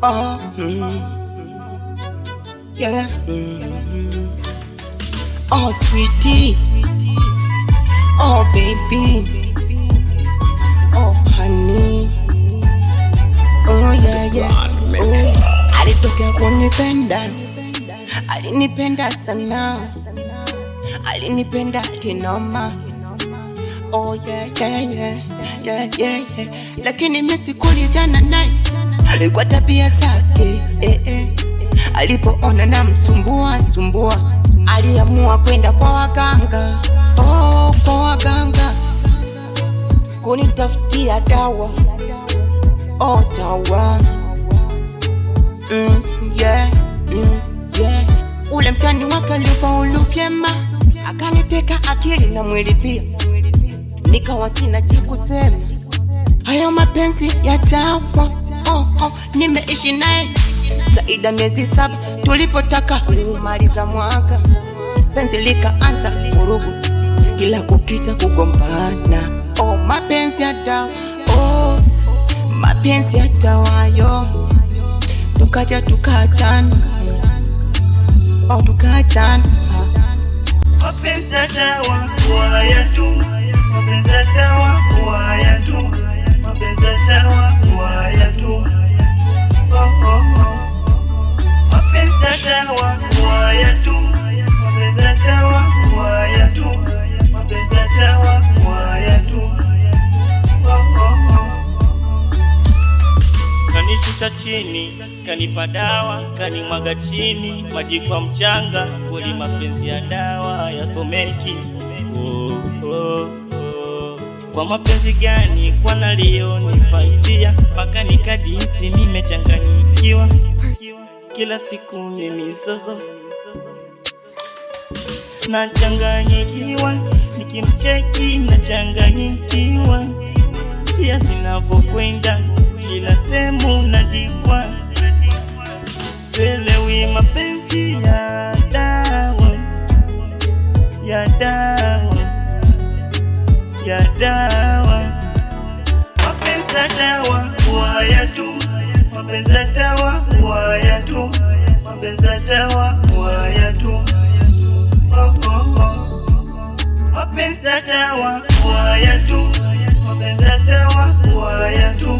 Oh, yeah. Oh, sweetie. Oh, baby. Oh, honey. Oh, yeah, yeah. Oh, alitokea kunipenda. Alinipenda sana. Alinipenda kinoma. Oh, yeah, yeah, yeah. Yeah, yeah, yeah. Lakini mimi sikulizana naye. Alikuwa tabia zake, alipoona na msumbua, aliamua kwenda kwa waganga. Oh, kwa waganga kunitafutia dawa. Oh, dawa. Yeah, yeah. Ule mtani wake alifaulu vyema, akaniteka akili na mwili pia, nikawa sina cha kusema. Hayo mapenzi ya dawa. Nimeishi naye zaidi miezi 7. Tulipotaka kumaliza mwaka, penzi likaanza vurugu, kila kukicha kugombana. Oh, mapenzi ya dawa. Oh, mapenzi ya dawa yo. Tukaja tukachana. Oh, tukachana. Mapenzi ya dawa waya tu. Mapenzi ya dawa waya tu. Mapenzi ya dawa waya tu. Mapenzi ya dawa waya tu. Mapenzi ya dawa waya tu. Mapenzi ya dawa waya tu. Kanishusha chini, kanipa dawa, kanimwaga chini, maji kwa mchanga. Kweli mapenzi ya dawa yasomeki. Kwa mapenzi gani kwa naliyonipaitia, mpaka nikadisi nimechanganyikiwa. Kila siku ni mizozo, nachanganyikiwa, nikimcheki nachanganyikiwa. Pia zinavyokwenda kila sehemu najikwa, sielewi mapenzi ya dawa, ya dawa, ya dawa. Mapenzi ya dawa waya tu. Mapenzi ya dawa waya tu. Mapenzi ya dawa waya tu. Mapenzi ya dawa waya tu. Mapenzi ya dawa waya tu.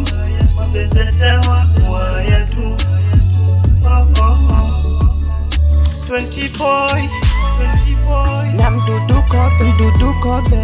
Mapenzi ya dawa waya tu. 20 boy. Na mdudu kobe.